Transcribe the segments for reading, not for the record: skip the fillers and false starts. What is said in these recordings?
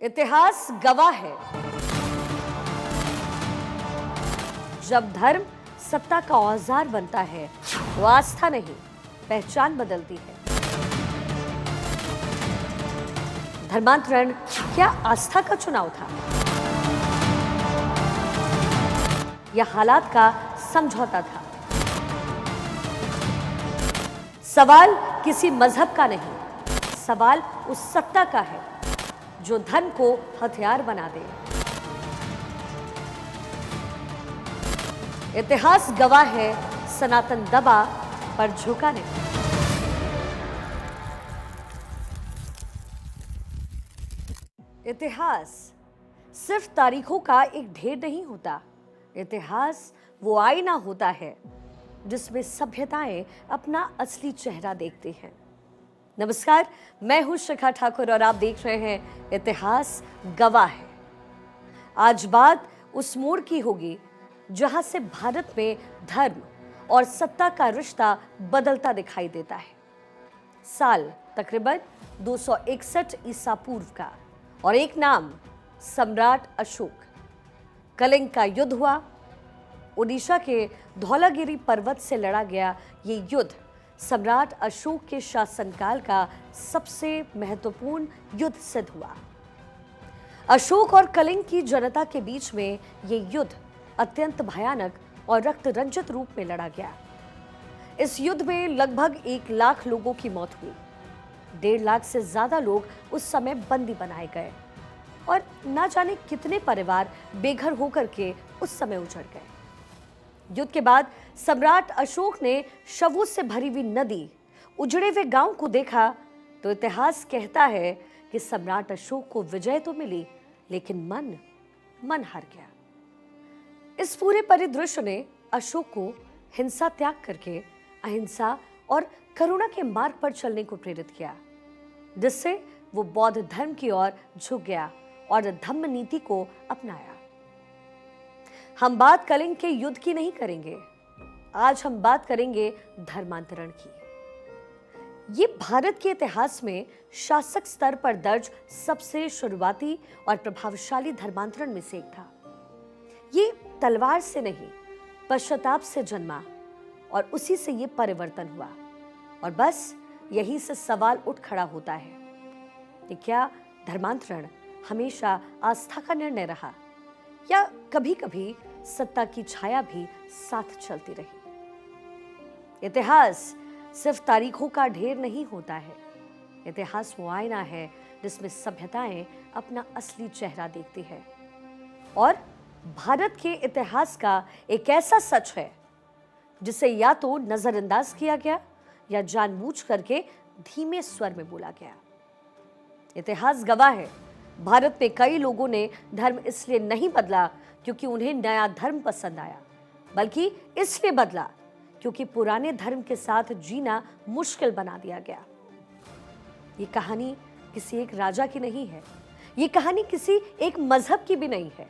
इतिहास गवाह है, जब धर्म सत्ता का औजार बनता है वो आस्था नहीं पहचान बदलती है। धर्मांतरण क्या आस्था का चुनाव था या हालात का समझौता था? सवाल किसी मजहब का नहीं, सवाल उस सत्ता का है जो धर्म को हथियार बना दे। इतिहास गवाह है, सनातन दबा पर झुका नहीं। इतिहास सिर्फ तारीखों का एक ढेर नहीं होता। इतिहास वो आईना होता है जिसमें सभ्यताएं अपना असली चेहरा देखती हैं। नमस्कार, मैं हूं शिखा ठाकुर और आप देख रहे हैं इतिहास गवाह है। आज बात उस मोड़ की होगी जहां से भारत में धर्म और सत्ता का रिश्ता बदलता दिखाई देता है। साल तकरीबन 261 ईसा पूर्व का और एक नाम सम्राट अशोक। कलिंग का युद्ध हुआ। ओडिशा के धौलागिरी पर्वत से लड़ा गया ये युद्ध सम्राट अशोक के शासनकाल का सबसे महत्वपूर्ण युद्ध सिद्ध हुआ। अशोक और कलिंग की जनता के बीच में ये युद्ध अत्यंत भयानक और रक्त रंजित रूप में लड़ा गया। इस युद्ध में लगभग 1 लाख लोगों की मौत हुई। 1.5 लाख से ज्यादा लोग उस समय बंदी बनाए गए और ना जाने कितने परिवार बेघर होकर के उस समय उजड़ गए। युद्ध के बाद सम्राट अशोक ने शवों से भरी हुई नदी, उजड़े हुए गांव को देखा तो इतिहास कहता है कि सम्राट अशोक को विजय तो मिली लेकिन मन हार गया। इस पूरे परिदृश्य ने अशोक को हिंसा त्याग करके अहिंसा और करुणा के मार्ग पर चलने को प्रेरित किया, जिससे वो बौद्ध धर्म की ओर झुक गया और धम्म नीति को अपनाया। हम बात कलिंग के युद्ध की नहीं करेंगे, आज हम बात करेंगे धर्मांतरण की। ये भारत के इतिहास में शासक स्तर पर दर्ज सबसे शुरुआती और प्रभावशाली धर्मांतरण में से एक था। ये तलवार से नहीं, पश्चाताप से जन्मा और उसी से ये परिवर्तन हुआ। और बस यहीं से सवाल उठ खड़ा होता है कि क्या धर्मांतरण हमेशा आस्था का निर्णय रहा या कभी-कभी सत्ता की छाया भी साथ चलती रही? इतिहास सिर्फ तारीखों का ढेर नहीं होता है। इतिहास वो आईना है जिसमें सभ्यताएं अपना असली चेहरा देखती है। और भारत के इतिहास का एक ऐसा सच है जिसे या तो नजरअंदाज किया गया या जानबूझ करके धीमे स्वर में बोला गया। इतिहास गवाह है, भारत में कई लोगों ने धर्म इसलिए नहीं बदला क्योंकि उन्हें नया धर्म पसंद आया, बल्कि इसलिए बदला क्योंकि पुराने धर्म के साथ जीना मुश्किल बना दिया गया। ये कहानी किसी एक राजा की नहीं है, ये कहानी किसी एक मजहब की भी नहीं है।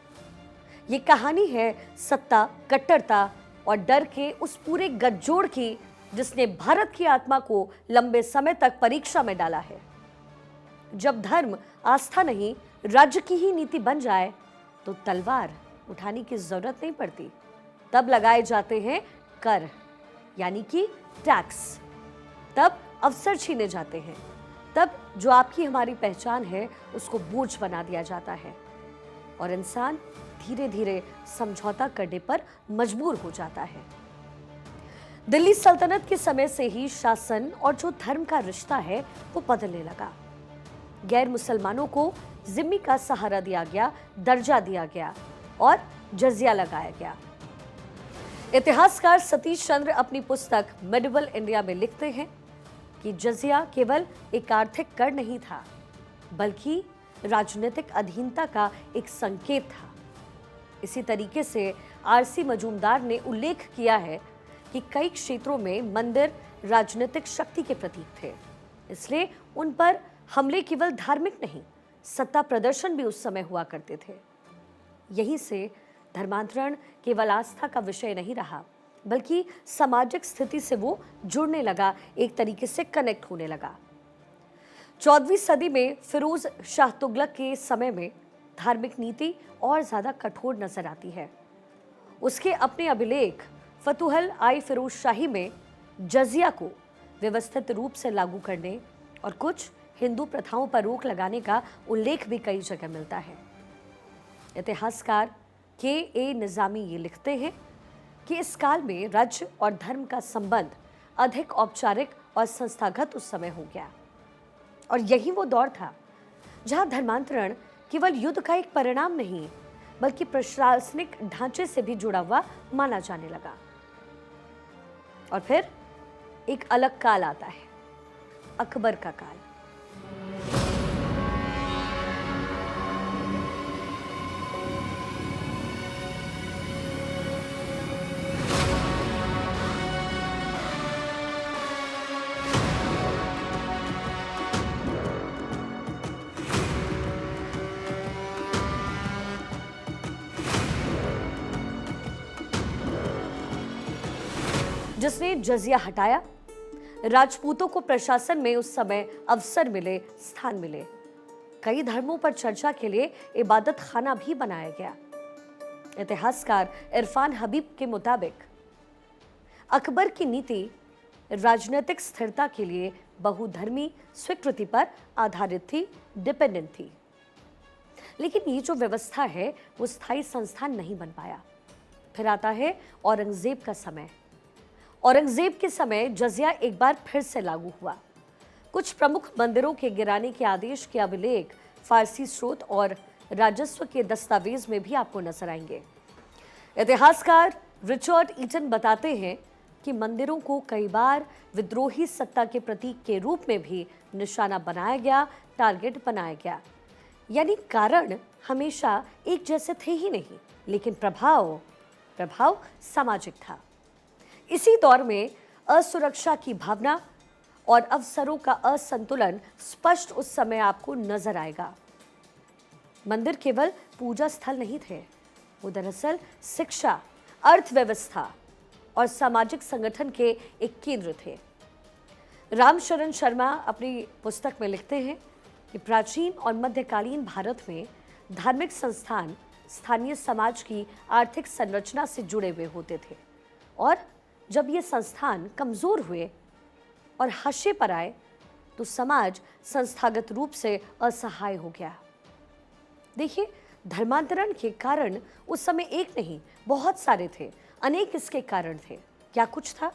ये कहानी है सत्ता, कट्टरता और डर के उस पूरे गठजोड़ की जिसने भारत की आत्मा को लंबे समय तक परीक्षा में डाला है। जब धर्म आस्था नहीं राज्य की ही नीति बन जाए तो तलवार उठाने की जरूरत नहीं पड़ती। तब लगाए जाते हैं कर, यानी कि टैक्स। तब अवसर छीने जाते हैं। तब जो आपकी हमारी पहचान है उसको बोझ बना दिया जाता है और इंसान धीरे धीरे समझौता करने पर मजबूर हो जाता है। दिल्ली सल्तनत के समय से ही शासन और जो धर्म का रिश्ता है वो बदलने लगा। गैर मुसलमानों को जिम्मी का सहारा दिया गया, दर्जा दिया गया और जजिया लगाया गया। इतिहासकार सतीश चंद्र अपनी पुस्तक मेडिवल इंडिया में लिखते हैं कि जजिया केवल एक आर्थिक कर नहीं था, बल्कि राजनीतिक अधीनता का एक संकेत था। इसी तरीके से आरसी मजूमदार ने उल्लेख किया है कि कई क्षेत्रों में मंदिर राजनीतिक शक्ति के प्रतीक थे, इसलिए उन पर हमले केवल धार्मिक नहीं, सत्ता प्रदर्शन भी उस समय हुआ करते थे। यहीं से धर्मांतरण केवल आस्था का विषय नहीं रहा, बल्कि सामाजिक स्थिति से वो जुड़ने लगा, एक तरीके से कनेक्ट होने लगा। 14वीं सदी में फिरोज शाह तुगलक के समय में धार्मिक नीति और ज्यादा कठोर नजर आती है। उसके अपने अभिलेख फतुहल आई फिरोज शाही में जजिया को व्यवस्थित रूप से लागू करने और कुछ हिंदू प्रथाओं पर रोक लगाने का उल्लेख भी कई जगह मिलता है। इतिहासकार के निजामी ये लिखते हैं कि इस काल में राज्य और धर्म का संबंध अधिक औपचारिक और संस्थागत उस समय हो गया, और यही वो दौर था जहां धर्मांतरण केवल युद्ध का एक परिणाम नहीं बल्कि प्रशासनिक ढांचे से भी जुड़ा हुआ माना जाने लगा। और फिर एक अलग काल आता है, अकबर का काल। जिसने जजिया हटाया, राजपूतों को प्रशासन में उस समय अवसर मिले, स्थान मिले। कई धर्मों पर चर्चा के लिए इबादत खाना भी बनाया गया। इतिहासकार इरफान हबीब के मुताबिक अकबर की नीति राजनीतिक स्थिरता के लिए बहुधर्मी स्वीकृति पर आधारित थी, डिपेंडेंट थी। लेकिन ये जो व्यवस्था है वो स्थायी संस्थान नहीं बन पाया। फिर आता है औरंगजेब का समय। औरंगजेब के समय जजिया एक बार फिर से लागू हुआ। कुछ प्रमुख मंदिरों के गिराने के आदेश के अभिलेख फारसी स्रोत और राजस्व के दस्तावेज में भी आपको नजर आएंगे। इतिहासकार रिचर्ड ईटन बताते हैं कि मंदिरों को कई बार विद्रोही सत्ता के प्रतीक के रूप में भी निशाना बनाया गया, टारगेट बनाया गया। यानी कारण हमेशा एक जैसे थे ही नहीं, लेकिन प्रभाव सामाजिक था। इसी दौर में असुरक्षा की भावना और अवसरों का असंतुलन स्पष्ट उस समय आपको नजर आएगा। मंदिर केवल पूजा स्थल नहीं थे, वो दरअसल शिक्षा, अर्थव्यवस्था और सामाजिक संगठन के एक केंद्र थे। रामशरण शर्मा अपनी पुस्तक में लिखते हैं कि प्राचीन और मध्यकालीन भारत में धार्मिक संस्थान स्थानीय समाज की आर्थिक संरचना से जुड़े हुए होते थे, और जब ये संस्थान कमजोर हुए और हशे पर आए तो समाज संस्थागत रूप से असहाय हो गया। देखिए, धर्मांतरण के कारण उस समय एक नहीं, बहुत सारे थे, अनेक इसके कारण थे। क्या कुछ था?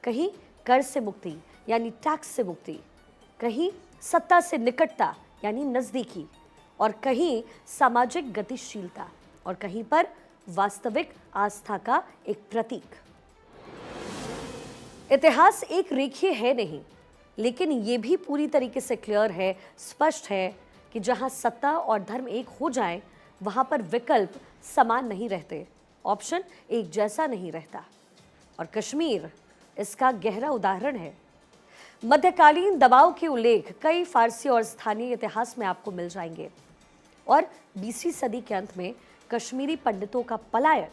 कहीं कर से मुक्ति यानी टैक्स से मुक्ति, कहीं सत्ता से निकटता यानी नजदीकी, और कहीं सामाजिक गतिशीलता, और कहीं पर वास्तविक आस्था का एक प्रतीक। इतिहास एक रेखीय है नहीं, लेकिन यह भी पूरी तरीके से क्लियर है, स्पष्ट है कि जहां सत्ता और धर्म एक हो जाए वहां पर विकल्प समान नहीं रहते, ऑप्शन एक जैसा नहीं रहता। और कश्मीर इसका गहरा उदाहरण है। मध्यकालीन दबाव के उल्लेख कई फारसी और स्थानीय इतिहास में आपको मिल जाएंगे, और 20वीं सदी के अंत में कश्मीरी पंडितों का पलायन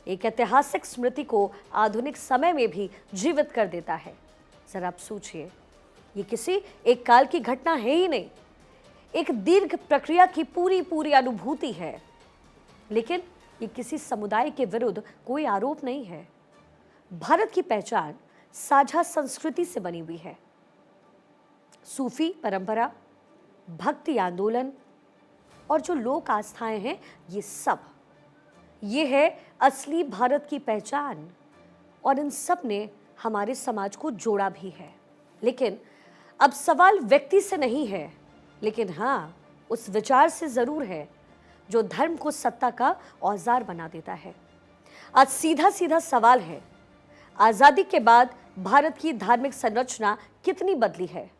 एक ऐतिहासिक स्मृति को आधुनिक समय में भी जीवित कर देता है। जरा आप सोचिए, ये किसी एक काल की घटना है ही नहीं, एक दीर्घ प्रक्रिया की पूरी अनुभूति है। लेकिन ये किसी समुदाय के विरुद्ध कोई आरोप नहीं है। भारत की पहचान साझा संस्कृति से बनी हुई है। सूफी परंपरा, भक्ति आंदोलन और जो लोक आस्थाएं हैं, ये है असली भारत की पहचान, और इन सब ने हमारे समाज को जोड़ा भी है। लेकिन अब सवाल व्यक्ति से नहीं है, लेकिन हाँ, उस विचार से जरूर है जो धर्म को सत्ता का औजार बना देता है। आज सीधा सवाल है, आजादी के बाद भारत की धार्मिक संरचना कितनी बदली है?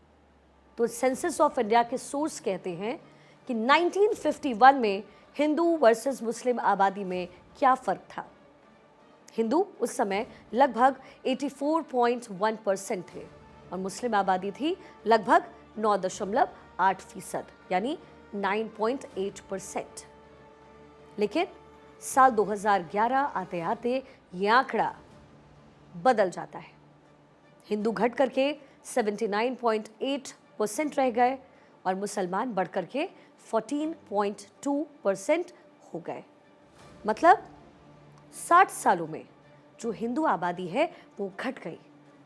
तो सेंसस ऑफ इंडिया के सोर्स कहते हैं कि 1951 में हिंदू वर्सेस मुस्लिम आबादी में क्या फर्क था। हिंदू उस समय लगभग 84.1% थे और मुस्लिम आबादी थी लगभग 9.8%, यानी 9.8%। लेकिन साल 2011 आते आते ये आंकड़ा बदल जाता है। हिंदू घट करके 79.8% रह गए और मुसलमान बढ़कर के 14.2% हो गए। मतलब 60 सालों में जो हिंदू आबादी है वो घट गई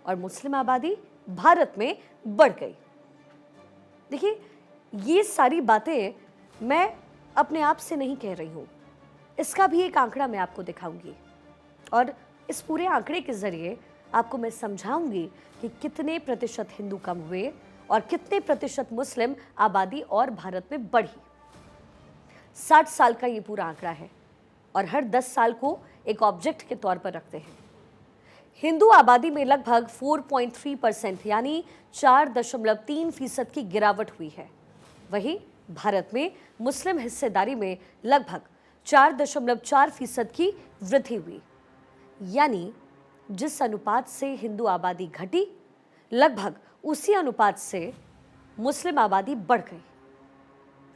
और मुस्लिम आबादी भारत में बढ़ गई। देखिए, ये सारी बातें मैं अपने आप से नहीं कह रही हूँ, इसका भी एक आंकड़ा मैं आपको दिखाऊंगी और इस पूरे आंकड़े के जरिए आपको मैं समझाऊंगी कि कितने प्रतिशत हिंदू कम हुए और कितने प्रतिशत मुस्लिम आबादी और भारत में बढ़ी। 60 साल का ये पूरा आंकड़ा है और हर 10 साल को एक ऑब्जेक्ट के तौर पर रखते हैं। हिंदू आबादी में लगभग 4.3% यानी 4.3% की गिरावट हुई है। वहीं भारत में मुस्लिम हिस्सेदारी में लगभग 4.4% की वृद्धि हुई, यानी जिस अनुपात से हिंदू आबादी घटी लगभग उसी अनुपात से मुस्लिम आबादी बढ़ गई।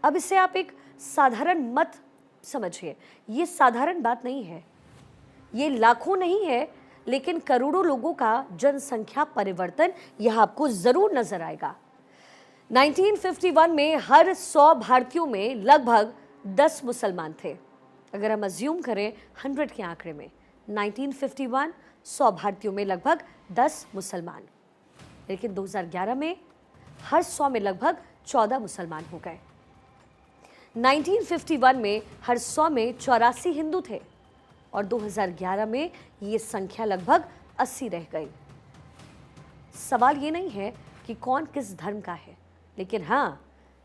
अब इसे आप एक साधारण मत समझिए, ये साधारण बात नहीं है, ये लाखों नहीं है, लेकिन करोड़ों लोगों का जनसंख्या परिवर्तन यह आपको जरूर नजर आएगा। 1951 में हर 100 भारतीयों में लगभग 10 मुसलमान थे। अगर हम अज्यूम करें 100 के आंकड़े में, 1951 100 भारतीयों में लगभग 10 मुसलमान, लेकिन 2011 में हर 100 में लगभग 14 मुसलमान हो गए। 1951 में हर 100 में 84 हिंदू थे और 2011 में ये संख्या लगभग 80 रह गई। सवाल ये नहीं है कि कौन किस धर्म का है, लेकिन हाँ,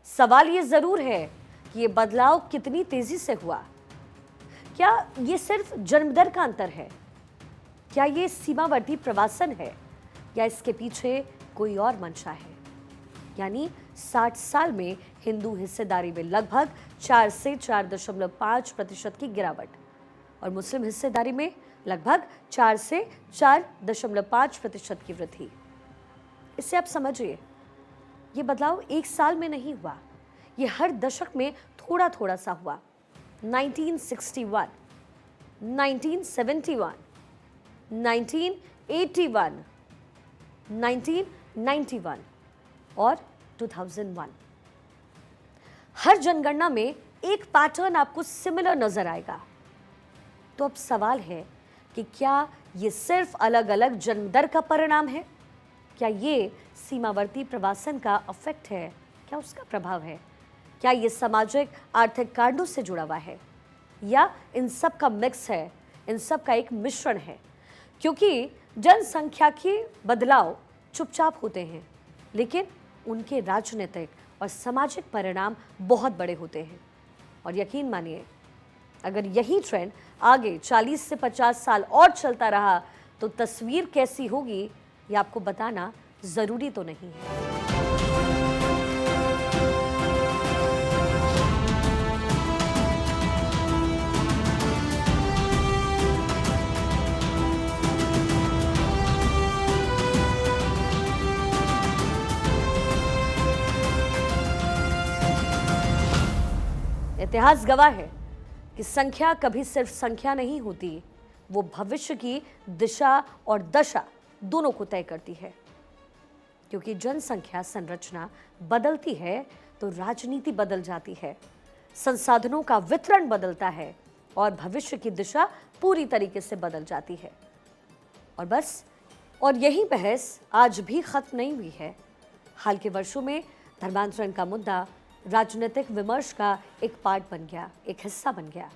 सवाल ये जरूर है कि ये बदलाव कितनी तेजी से हुआ। क्या ये सिर्फ जन्मदर का अंतर है? क्या ये सीमावर्ती प्रवासन है या इसके पीछे कोई और मंशा है? यानी 60 साल में हिंदू हिस्सेदारी में लगभग 4 से 4.5% की गिरावट और मुस्लिम हिस्सेदारी में लगभग 4 से 4.5% की वृद्धि। इससे आप समझिए, ये बदलाव एक साल में नहीं हुआ, ये हर दशक में थोड़ा थोड़ा सा हुआ। 1961, 1971, 1981, 1991 और 2001। हर जनगणना में एक पैटर्न आपको सिमिलर नजर आएगा। तो अब सवाल है कि क्या ये सिर्फ अलग अलग जन्म दर का परिणाम है? क्या ये सीमावर्ती प्रवासन का इफेक्ट है? क्या उसका प्रभाव है? क्या ये सामाजिक आर्थिक कारणों से जुड़ा हुआ है या इन सब का मिक्स है, इन सब का एक मिश्रण है? क्योंकि जनसंख्या के बदलाव चुपचाप होते हैं, लेकिन उनके राजनीतिक और सामाजिक परिणाम बहुत बड़े होते हैं। और यकीन मानिए, अगर यही ट्रेंड आगे 40 से 50 साल और चलता रहा तो तस्वीर कैसी होगी ये आपको बताना जरूरी तो नहीं है। इतिहास गवाह है कि संख्या कभी सिर्फ संख्या नहीं होती, वो भविष्य की दिशा और दशा दोनों को तय करती है। क्योंकि जनसंख्या संरचना बदलती है तो राजनीति बदल जाती है, संसाधनों का वितरण बदलता है और भविष्य की दिशा पूरी तरीके से बदल जाती है। और बस, और यही बहस आज भी खत्म नहीं हुई है। हाल के वर्षों में धर्मांतरण का मुद्दा राजनीतिक विमर्श का एक पार्ट बन गया, एक हिस्सा बन गया।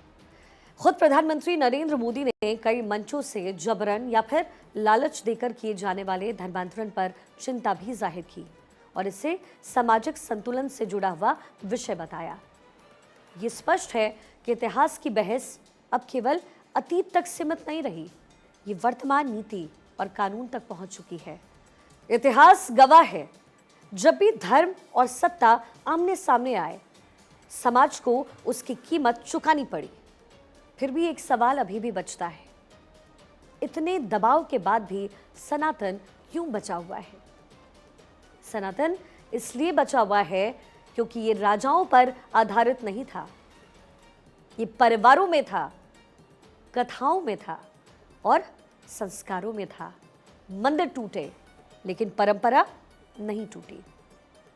खुद प्रधानमंत्री नरेंद्र मोदी ने कई मंचों से जबरन या फिर लालच देकर किए जाने वाले धर्मांतरण पर चिंता भी जाहिर की और इसे सामाजिक संतुलन से जुड़ा हुआ विषय बताया। ये स्पष्ट है कि इतिहास की बहस अब केवल अतीत तक सीमित नहीं रही, ये वर्तमान नीति और कानून तक पहुंच चुकी है। इतिहास गवाह है, जब भी धर्म और सत्ता आमने सामने आए, समाज को उसकी कीमत चुकानी पड़ी। फिर भी एक सवाल अभी भी बचता है, इतने दबाव के बाद भी सनातन क्यों बचा हुआ है? सनातन इसलिए बचा हुआ है क्योंकि ये राजाओं पर आधारित नहीं था, ये परिवारों में था, कथाओं में था और संस्कारों में था। मंदिर टूटे लेकिन परंपरा नहीं टूटी,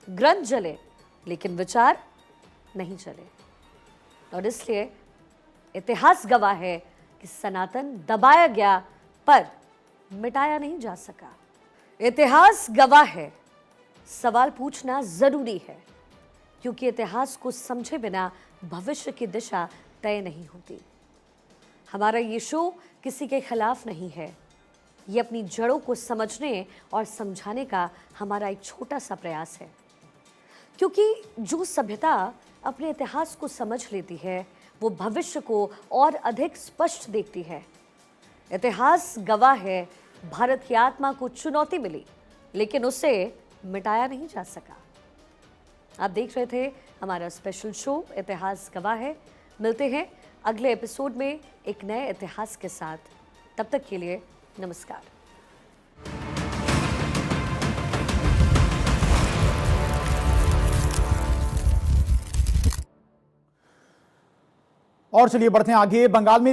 ग्रंथ जले लेकिन विचार नहीं चले। और इसलिए इतिहास गवाह है कि सनातन दबाया गया पर मिटाया नहीं जा सका। इतिहास गवाह है, सवाल पूछना जरूरी है, क्योंकि इतिहास को समझे बिना भविष्य की दिशा तय नहीं होती। हमारा ये शो किसी के खिलाफ नहीं है, ये अपनी जड़ों को समझने और समझाने का हमारा एक छोटा सा प्रयास है। क्योंकि जो सभ्यता अपने इतिहास को समझ लेती है, वो भविष्य को और अधिक स्पष्ट देखती है। इतिहास गवाह है, भारत की आत्मा को चुनौती मिली, लेकिन उसे मिटाया नहीं जा सका। आप देख रहे थे हमारा स्पेशल शो इतिहास गवाह है। मिलते हैं अगले एपिसोड में एक नए इतिहास के साथ। तब तक के लिए नमस्कार। और चलिए बढ़ते हैं आगे। बंगाल में